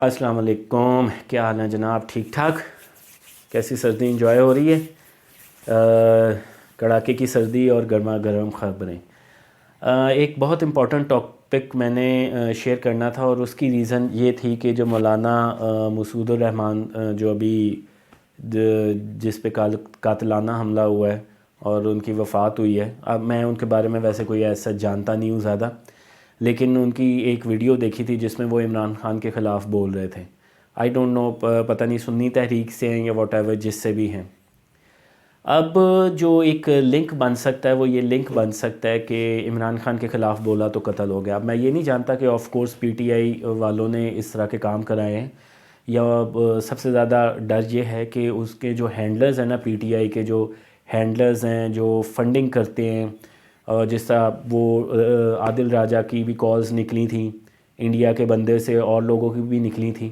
السلام علیکم، کیا حال ہے جناب؟ ٹھیک ٹھاک؟ کیسی سردی انجوائے ہو رہی ہے؟ کڑاکے کی سردی اور گرما گرم خبریں۔ ایک بہت امپورٹنٹ ٹاپک میں نے شیئر کرنا تھا، اور اس کی ریزن یہ تھی کہ جو مولانا مسعود الرحمان جو ابھی جس پہ قاتلانہ حملہ ہوا ہے اور ان کی وفات ہوئی ہے، اب میں ان کے بارے میں ویسے کوئی ایسا جانتا نہیں ہوں زیادہ، لیکن ان کی ایک ویڈیو دیکھی تھی جس میں وہ عمران خان کے خلاف بول رہے تھے۔ آئی ڈونٹ نو، پتہ نہیں سنی تحریک سے ہیں یا واٹ ایور، جس سے بھی ہیں۔ اب جو ایک لنک بن سکتا ہے وہ یہ لنک بن سکتا ہے کہ عمران خان کے خلاف بولا تو قتل ہو گیا۔ اب میں یہ نہیں جانتا کہ آف کورس پی ٹی آئی والوں نے اس طرح کے کام کرائے ہیں، یا سب سے زیادہ ڈر یہ ہے کہ اس کے جو ہینڈلرز ہیں نا، پی ٹی آئی کے جو ہینڈلرز ہیں جو فنڈنگ کرتے ہیں، اور جس طرح وہ عادل راجہ کی بھی کالز نکلی تھیں، انڈیا کے بندے سے اور لوگوں کی بھی نکلی تھیں،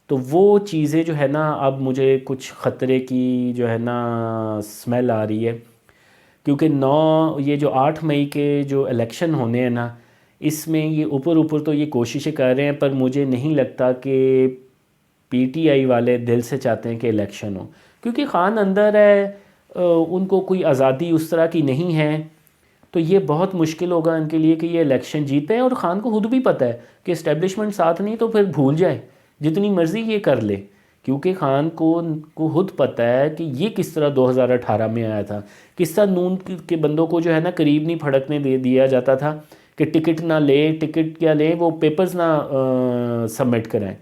تو وہ چیزیں جو ہے نا اب مجھے کچھ خطرے کی جو ہے نا سمیل آ رہی ہے، کیونکہ یہ جو 8 مئی کے جو الیکشن ہونے ہیں نا، اس میں یہ اوپر تو یہ کوششیں کر رہے ہیں، پر مجھے نہیں لگتا کہ پی ٹی آئی والے دل سے چاہتے ہیں کہ الیکشن ہو، کیونکہ خان اندر ہے، ان کو کوئی آزادی اس طرح کی نہیں ہے، تو یہ بہت مشکل ہوگا ان کے لیے کہ یہ الیکشن جیتے ہیں۔ اور خان کو خود بھی پتہ ہے کہ اسٹیبلشمنٹ ساتھ نہیں تو پھر بھول جائے، جتنی مرضی یہ کر لے، کیونکہ خان کو خود پتہ ہے کہ یہ کس طرح 2018 میں آیا تھا، کس طرح نون کے بندوں کو جو ہے نا قریب نہیں پھڑکنے دیا جاتا تھا کہ ٹکٹ نہ لے، ٹکٹ کیا لیں، وہ پیپرز نہ سبمٹ کرائیں،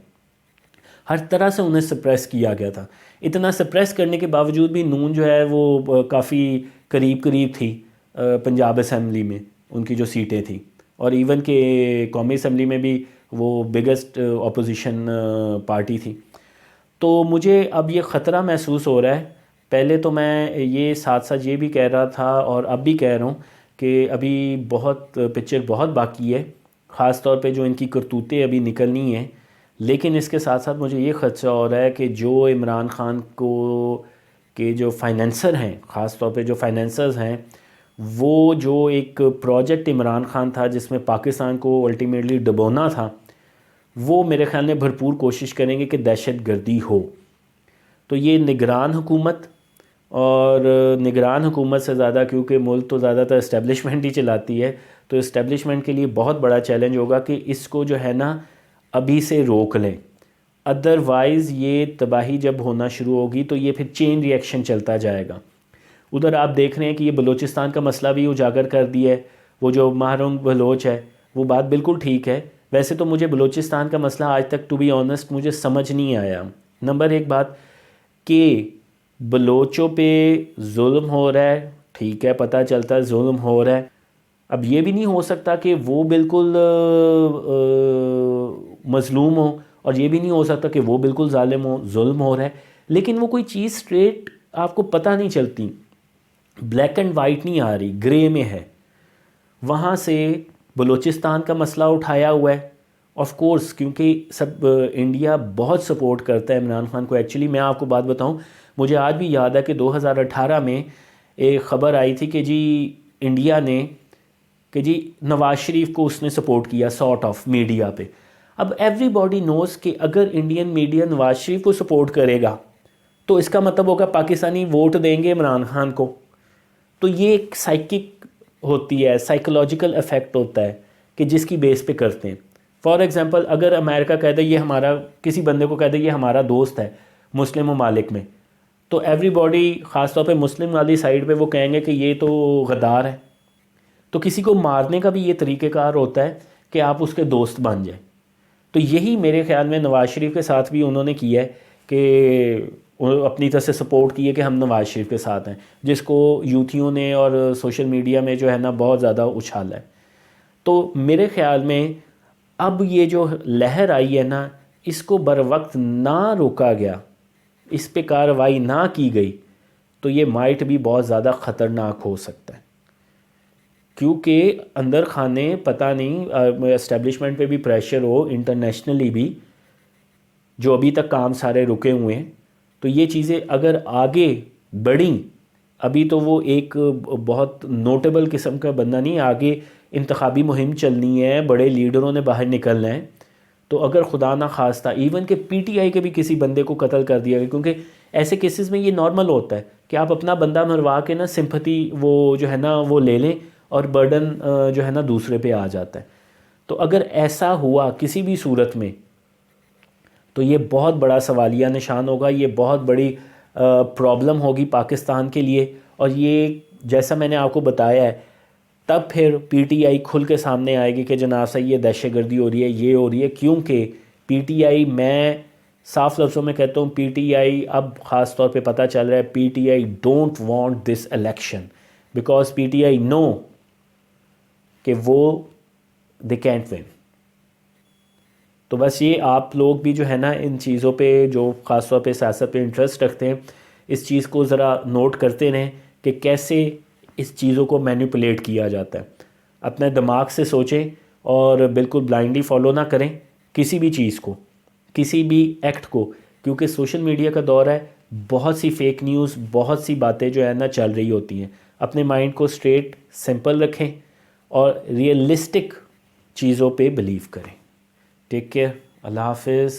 ہر طرح سے انہیں سپریس کیا گیا تھا۔ اتنا سپریس کرنے کے باوجود بھی نون جو ہے وہ کافی قریب تھی پنجاب اسمبلی میں، ان کی جو سیٹیں تھیں، اور ایون کہ قومی اسمبلی میں بھی وہ بگسٹ اپوزیشن پارٹی تھی۔ تو مجھے اب یہ خطرہ محسوس ہو رہا ہے۔ پہلے تو میں یہ ساتھ ساتھ یہ بھی کہہ رہا تھا، اور اب بھی کہہ رہا ہوں، کہ ابھی پکچر بہت باقی ہے، خاص طور پہ جو ان کی کرتوتیں ابھی نکلنی ہیں، لیکن اس کے ساتھ ساتھ مجھے یہ خدشہ ہو رہا ہے کہ جو عمران خان کو کے جو فائنینسر ہیں، خاص طور پہ جو فائنینسرز ہیں، وہ جو ایک پروجیکٹ عمران خان تھا جس میں پاکستان کو الٹیمیٹلی ڈبونا تھا، وہ میرے خیال میں بھرپور کوشش کریں گے کہ دہشت گردی ہو۔ تو یہ نگران حکومت، اور نگران حکومت سے زیادہ، کیونکہ ملک تو زیادہ تر اسٹیبلشمنٹ ہی چلاتی ہے، تو اسٹیبلشمنٹ کے لیے بہت بڑا چیلنج ہوگا کہ اس کو جو ہے نا ابھی سے روک لیں، ادروائز یہ تباہی جب ہونا شروع ہوگی تو یہ پھر چین ری ایکشن چلتا جائے گا۔ ادھر آپ دیکھ رہے ہیں کہ یہ بلوچستان کا مسئلہ بھی اجاگر کر دیا ہے، وہ جو ماہرنگ بلوچ ہے، وہ بات بالکل ٹھیک ہے۔ ویسے تو مجھے بلوچستان کا مسئلہ آج تک ٹو بی آنیسٹ مجھے سمجھ نہیں آیا۔ نمبر ایک بات کہ بلوچوں پہ ظلم ہو رہا ہے، ٹھیک ہے، پتہ چلتا ہے ظلم ہو رہا ہے، اب یہ بھی نہیں ہو سکتا کہ وہ بالکل مظلوم ہو، اور یہ بھی نہیں ہو سکتا کہ وہ بالکل ظالم ہو، ظلم ہو رہا ہے، لیکن وہ کوئی چیز سٹریٹ آپ کو پتہ نہیں چلتی، بلیک اینڈ وائٹ نہیں آ رہی، گرے میں ہے۔ وہاں سے بلوچستان کا مسئلہ اٹھایا ہوا ہے، آف کورس، کیونکہ انڈیا بہت سپورٹ کرتا ہے عمران خان کو۔ ایکچولی میں آپ کو بات بتاؤں، مجھے آج بھی یاد ہے کہ 2018 میں ایک خبر آئی تھی کہ جی انڈیا نے، کہ جی نواز شریف کو اس نے سپورٹ کیا سارٹ آف میڈیا پہ۔ اب ایوری باڈی نوز کہ اگر انڈین میڈیا نواز شریف کو سپورٹ کرے گا تو اس کا مطلب ہوگا پاکستانی ووٹ دیں گے عمران خان کو۔ تو یہ ایک سائیکک ہوتی ہے، سائیکولوجیکل ایفیکٹ ہوتا ہے کہ جس کی بیس پہ کرتے ہیں۔ فار ایگزامپل، اگر امریکہ کہہ دے یہ ہمارا، کسی بندے کو کہہ دے یہ ہمارا دوست ہے مسلم ممالک میں، تو ایوری باڈی، خاص طور پہ مسلم والی سائڈ پہ، وہ کہیں گے کہ یہ تو غدار ہے۔ تو کسی کو مارنے کا بھی یہ طریقہ کار ہوتا ہے کہ آپ اس کے دوست بن جائیں۔ تو یہی میرے خیال میں نواز شریف کے ساتھ بھی انہوں نے کیا ہے کہ اپنی طرف سے سپورٹ کی ہے کہ ہم نواز شریف کے ساتھ ہیں، جس کو یوتھیوں نے اور سوشل میڈیا میں جو ہے نا بہت زیادہ اچھالا ہے۔ تو میرے خیال میں اب یہ جو لہر آئی ہے نا، اس کو بر وقت نہ روکا گیا، اس پہ کارروائی نہ کی گئی، تو یہ مائٹ بھی بہت زیادہ خطرناک ہو سکتا ہے، کیونکہ اندر خانے پتہ نہیں اسٹیبلشمنٹ پہ بھی پریشر ہو، انٹرنیشنلی بھی، جو ابھی تک کام سارے رکے ہوئے ہیں، تو یہ چیزیں اگر آگے بڑھیں، ابھی تو وہ ایک بہت نوٹیبل قسم کا بندہ نہیں، آگے انتخابی مہم چلنی ہے، بڑے لیڈروں نے باہر نکلنا ہے، تو اگر خدا نہ خواستہ ایون کہ پی ٹی آئی کے بھی کسی بندے کو قتل کر دیا گیا، کیونکہ ایسے کیسز میں یہ نارمل ہوتا ہے کہ آپ اپنا بندہ مروا کے نا سمپتھی وہ جو ہے نا وہ لے لیں اور برڈن جو ہے نا دوسرے پہ آ جاتا ہے. تو اگر ایسا ہوا کسی بھی صورت میں تو یہ بہت بڑا سوالیہ نشان ہوگا، یہ بہت بڑی پرابلم ہوگی پاکستان کے لیے. اور یہ جیسا میں نے آپ کو بتایا ہے، تب پھر پی ٹی آئی کھل کے سامنے آئے گی کہ جناب صاحب یہ دہشت گردی ہو رہی ہے، یہ ہو رہی ہے. کیونکہ پی ٹی آئی، میں صاف لفظوں میں کہتا ہوں، پی ٹی آئی اب خاص طور پہ پتہ چل رہا ہے P T I don't want this election, because P T I know کہ وہ دے کینٹ ون. تو بس یہ آپ لوگ بھی جو ہے نا ان چیزوں پہ جو خاص طور پہ سیاست پہ انٹرسٹ رکھتے ہیں، اس چیز کو ذرا نوٹ کرتے رہیں کہ کیسے اس چیزوں کو مینیپولیٹ کیا جاتا ہے. اپنے دماغ سے سوچیں اور بالکل بلائنڈلی فالو نہ کریں کسی بھی چیز کو، کسی بھی ایکٹ کو، کیونکہ سوشل میڈیا کا دور ہے، بہت سی فیک نیوز، بہت سی باتیں جو ہے نا چل رہی ہوتی ہیں. اپنے مائنڈ کو اسٹریٹ سمپل رکھیں اور ریئلسٹک چیزوں پہ بلیو کریں. Take care. اللہ حافظ.